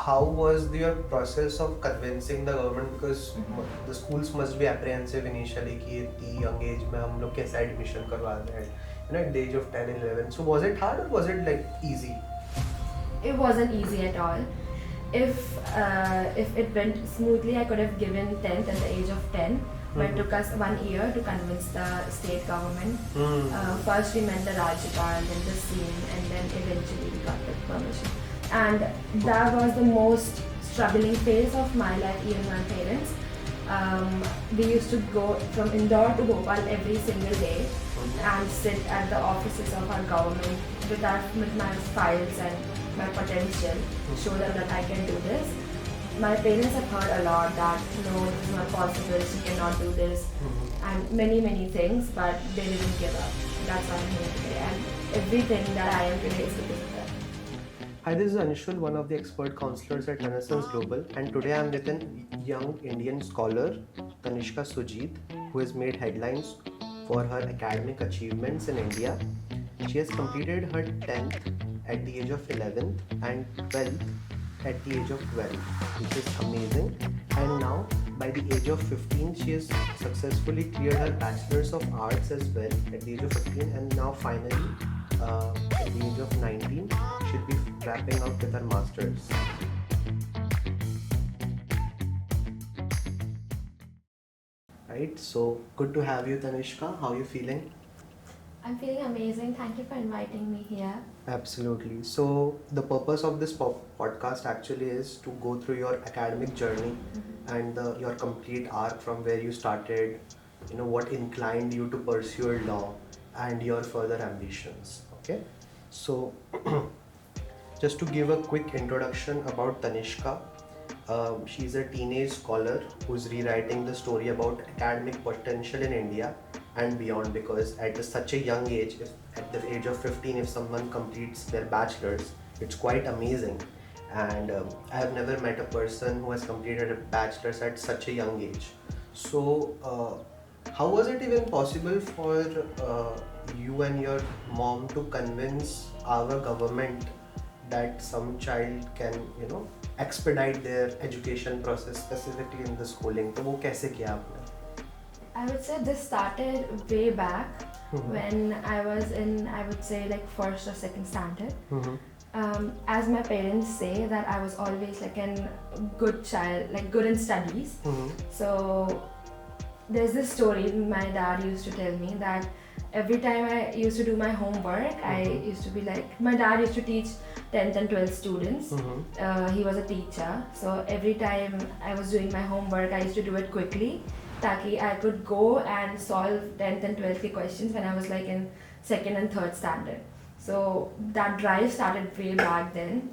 how was your process of convincing the government, because the schools must be apprehensive initially कि इतनी young age में हम लोग कैसे admission करवा रहे हैं, at the age of 10 11. So was it hard or was it like easy? It wasn't easy at all. If it went smoothly, I could have given 10th at the age of 10. But it took us 1 year to convince the state government. First we met the Rajyapal, then the CM, and then eventually we got the permission. And that was the most struggling phase of my life, even my parents. We used to go from Indore to Bhopal every single day and sit at the offices of our government with my files and my potential, show them that I can do this. My parents have heard a lot that no, this is not possible, she cannot do this, and many things, but they didn't give up. That's why I'm here today, and everything that I am today is because of them. Hi, this is Anshul, one of the expert counselors at Renaissance Global, and today I'm with a young Indian scholar, Tanishkaa Sujit, who has made headlines for her academic achievements in India. She has completed her 10th at the age of 11 and 12th at the age of 12, which is amazing. And now, by the age of 15, she has successfully cleared her Bachelor's of Arts as well at the age of 15, and now finally, at the age of 19, she'll be wrapping up with her Master's. Right, so good to have you, Tanishka. How are you feeling? I'm feeling amazing. Thank you for inviting me here. Absolutely. So the purpose of this podcast actually is to go through your academic journey and your complete arc from where you started, what inclined you to pursue law and your further ambitions. Okay. So just to give a quick introduction about Tanishka, she's a teenage scholar who's rewriting the story about academic potential in India and beyond, because at such a young age, at the age of 15, if someone completes their bachelor's, it's quite amazing. And I have never met a person who has completed a bachelor's at such a young age. So how was it even possible for you and your mom to convince our government that some child can expedite their education process, specifically in the schooling? तो वो कैसे किया आपने? I would say this started way back when I was in, I would say, like first or second standard. As my parents say that I was always like a good child, like good in studies. So there's this story my dad used to tell me that every time I used to do my homework, I used to be like, my dad used to teach 10th and 12th students. He was a teacher. So every time I was doing my homework, I used to do it quickly. Taki I could go and solve 10th and 12th questions when I was like in second and third standard. So that drive started way back then.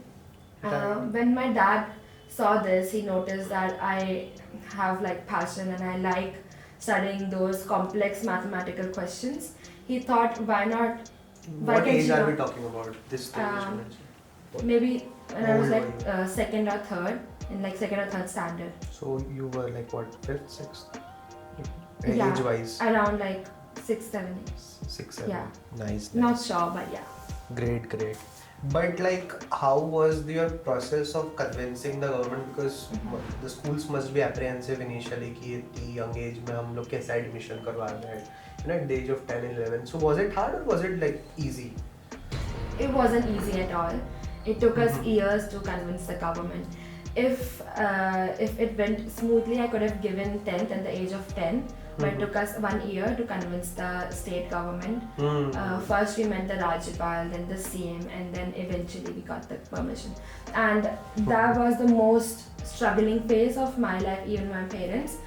When my dad saw this, he noticed that I have like passion and I like studying those complex mathematical questions. He thought, why not? What age are we talking about? This stage you mentioned? Maybe when I was like second or third, in like second or third standard. So you were like what, fifth, sixth? Yeah, age-wise? around like 6, 7 years. 6, 7. Yeah. Nice. Not sure, but yeah. Great. But like, how was your process of convincing the government, because the schools must be apprehensive initially कि इतनी young age में हम लोग कैसे admission करवा रहे हैं, at the age of 10 11. So was it hard or was it like easy? It wasn't easy at all. It took us years to convince the government. If it went smoothly, I could have given 10th at the age of 10. But it took us 1 year to convince the state government. First we met the Rajyapal, then the CM, and then eventually we got the permission. And that was the most struggling phase of my life, even my parents.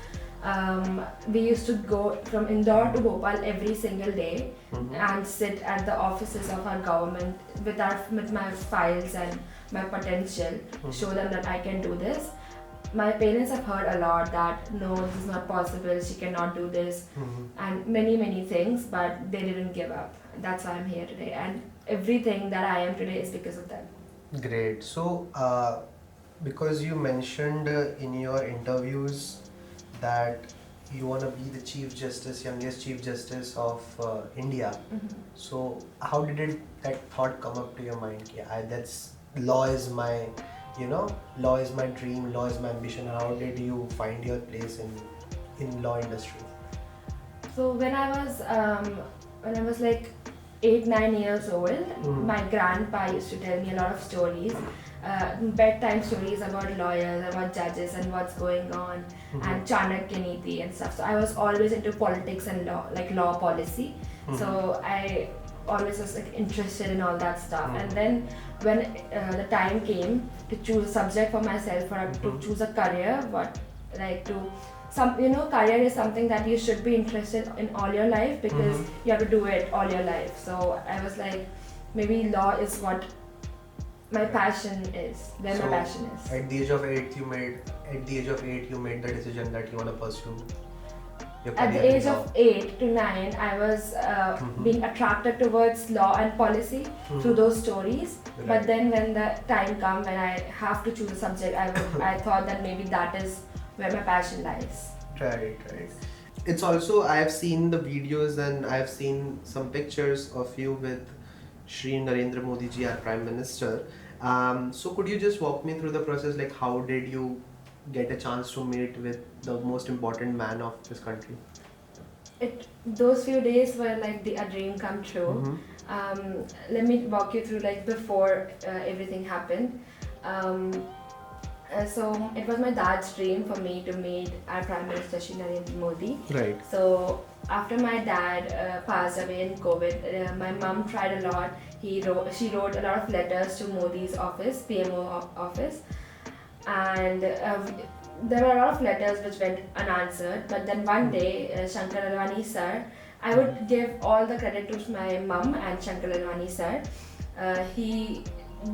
We used to go from Indore to Bhopal every single day and sit at the offices of our government with my files and my potential, show them that I can do this. My parents have heard a lot that no, this is not possible, she cannot do this, and many things, but they didn't give up. That's why I'm here today, and everything that I am today is because of them. Great. So because you mentioned in your interviews that you want to be the youngest Chief Justice of India. So how did that thought come up to your mind? That's law is my law is my dream, law is my ambition. How did you find your place in law industry? So when I was like 8-9 years old, my grandpa used to tell me a lot of stories, bedtime stories about lawyers, about judges and what's going on, and Chanakya Niti and stuff. So I was always into politics and law, like law policy. So I always was like interested in all that stuff. And then when the time came to choose a subject for myself or to choose a career, career is something that you should be interested in all your life, because you have to do it all your life. So I was like, maybe law is what my passion is, where my passion is. At the age of 8, you made the decision that you want to pursue your career. At the age of 8 to 9, I was being attracted towards law and policy through those stories. Right. But then when the time comes when I have to choose a subject, I thought that maybe that is where my passion lies. Right. It's also, I have seen the videos and I have seen some pictures of you with Shri Narendra Modi ji, our Prime Minister. So could you just walk me through the process, like how did you get a chance to meet with the most important man of this country? Those few days were like a dream come true. Let me walk you through like before everything happened. So it was my dad's dream for me to meet our Prime Minister Shri Narendra Modi. Right. So after my dad passed away in COVID, my mom tried a lot. She wrote a lot of letters to Modi's office, PMO office, and there were a lot of letters which went unanswered. But then one day, Shankar Lalwani sir, I would give all the credit to my mom and Shankar Lalwani sir. He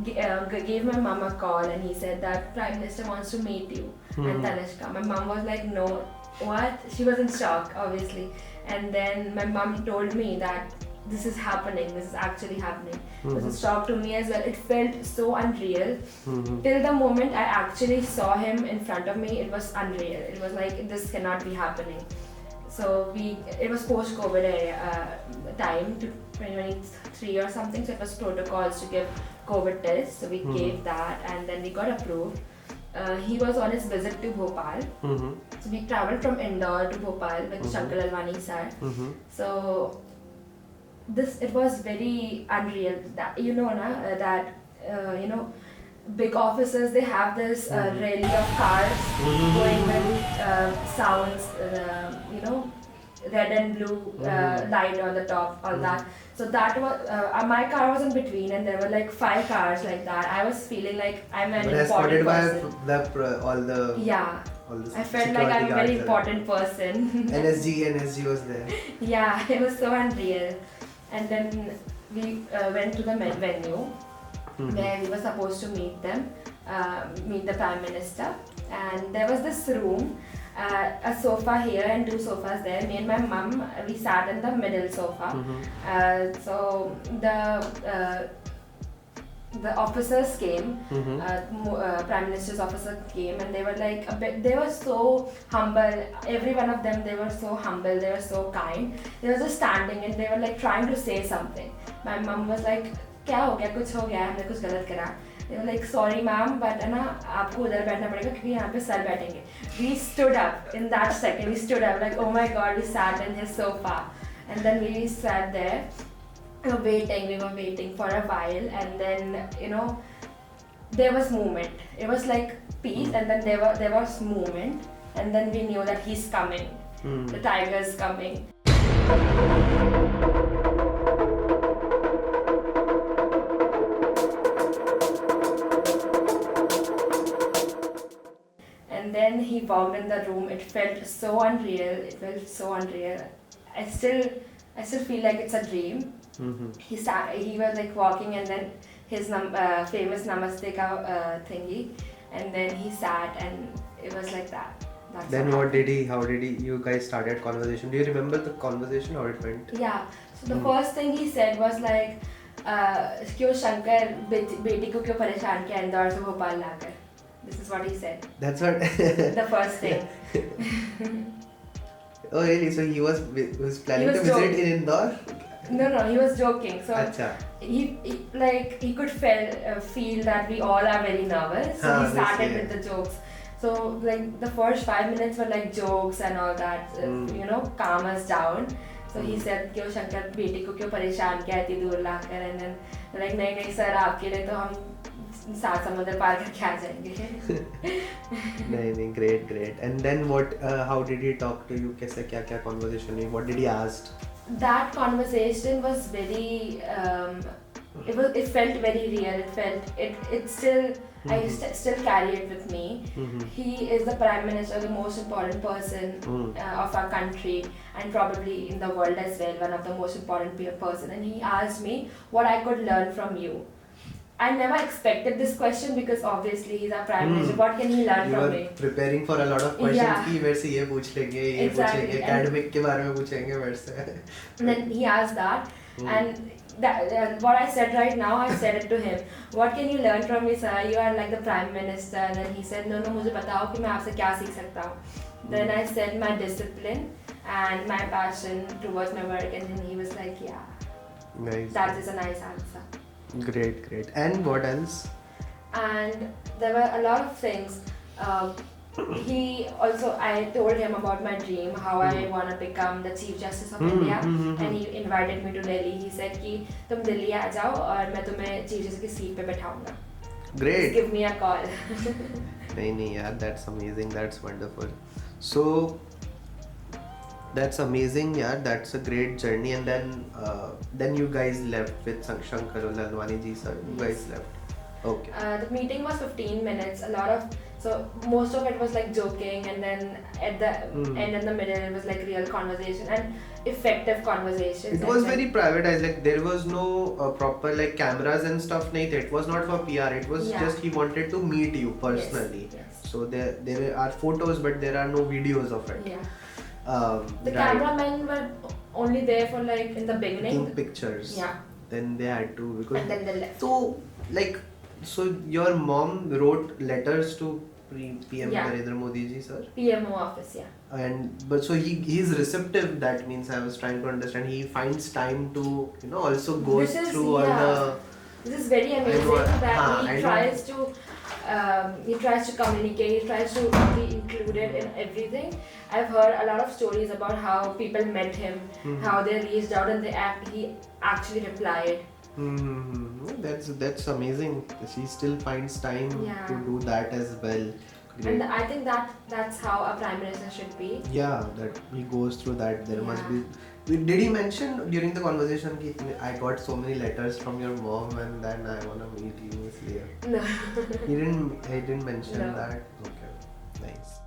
gave my mom a call and he said that Prime Minister wants to meet you and Tanishka. My mom was like, no, what? She was in shock, obviously. And then my mom told me that this is happening, this is actually happening. It was a shock to me as well. It felt so unreal. Till the moment I actually saw him in front of me, it was unreal. It was like, this cannot be happening. So it was post-COVID time, to 2023 or something, so it was protocols to give COVID tests, so we gave that and then we got approved. He was on his visit to Bhopal, so we travelled from Indore to Bhopal with Shankar Lalwani sir. So it was very unreal, that big offices, they have this rally of cars going with sounds, red and blue light on the top, all that. So that was, my car was in between and there were like 5 cars like that. I was feeling like I'm an important person. All the I felt like I'm a very important person. NSG was there. Yeah, it was so unreal. And then we went to the venue where we were supposed to meet the Prime Minister. And there was this room, a sofa here and 2 sofas there. Me and my mum, we sat in the middle sofa. So the officers came, Prime Minister's officer came, and they were like they were so humble. Every one of them, they were so humble, they were so kind. They were just standing and they were like trying to say something. My mum was like, क्या हो गया, कुछ हो गया, हमने कुछ गलत करा. They were like, sorry ma'am, but है ना, आपको उधर बैठना पड़ेगा क्योंकि यहाँ पे सर बैठेंगे. We stood up in that second. We stood up like, oh my god, we sat in his sofa, and then we sat there. We were waiting for a while, and then there was movement. It was like peace, and then there was movement, and then we knew that he's coming. The tiger's coming. And then he walked in the room. It felt so unreal. I still feel like it's a dream. He was like walking, and then his famous Namaste ka thingy, and then he sat, and it was like that. Then how did you guys started conversation? Do you remember the conversation, how it went? Yeah. So the first thing he said was like, क्यों शंकर बेटी को क्यों परेशान किया इंदौर से भोपाल लाकर? This is what he said. That's what. The first thing. Oh really? So he was planning to visit in Indore? No, he was joking. So Achha. he could feel that we all are very nervous, so he started with the jokes. So like the first 5 minutes were like jokes and all that, calm us down. So he said कि वो शंकर बेटी को क्यों परेशान किया इतनी दूर लाकर, and then like नहीं सर आपके लिए तो हम 7 समुद्र पार करके आ जाएंगे. नहीं great. And then what? How did he talk to you? कैसे क्या conversation हुई? What did he ask? That conversation was very it felt very real. It still I still carry it with me. He is the Prime Minister, the most important person of our country, and probably in the world as well, one of the most important person. And he asked me what I could learn from you. I never expected this question because obviously he's our Prime Minister. What can he learn from me? Preparing for a lot of questions कि मेरे से ये पूछ लेंगे, ये पूछ लेंगे, academic के बारे में पूछेंगे मेरे से. And then he asked that, and what I said right now, I said it to him. What can you learn from me, sir? You are like the Prime Minister. And then he said, no, मुझे बताओ कि मैं आपसे क्या सीख सकता हूँ. Then I said my discipline and my passion towards my work, and then he was like, yeah, nice. That is a nice answer. Great. And what else? And there were a lot of things. I told him about my dream, how I want to become the Chief Justice of India, and he invited me to Delhi. He said कि तुम दिल्ली आ जाओ और मैं तुम्हें Chief Justice की seat पे बैठाऊंगा. Great. Just give me a call. नहीं यार, that's amazing, that's wonderful. So that's amazing, yeah. That's a great journey. And then you guys left with Shankar Lalwani ji sir. You guys left. Okay. The meeting was 15 minutes. Most of it was like joking, and then at the end in the middle it was like real conversation and effective conversations. It was very privatized. Like there was no proper like cameras and stuff. Nahi, it was not for PR. It was just he wanted to meet you personally. Yes. So there are photos, but there are no videos of it. Yeah. The cameramen were only there for like in the beginning. Taking pictures. Yeah. Then they had to because. And then they left. So your mom wrote letters to PM Narendra Modi ji sir. PMO office, yeah. But so he's receptive. That means I was trying to understand. He finds time to also go through all the. This is very amazing that he tries to. He tries to communicate, he tries to be included in everything. I've heard a lot of stories about how people met him, how they reached out and he actually replied. That's amazing. She still finds time to do that as well. Great. And I think that's how a Prime Minister should be. Yeah, that he goes through that. There must be. Did he mention during the conversation that I got so many letters from your mom and then I want to meet you? No. He didn't mention that. Okay, nice.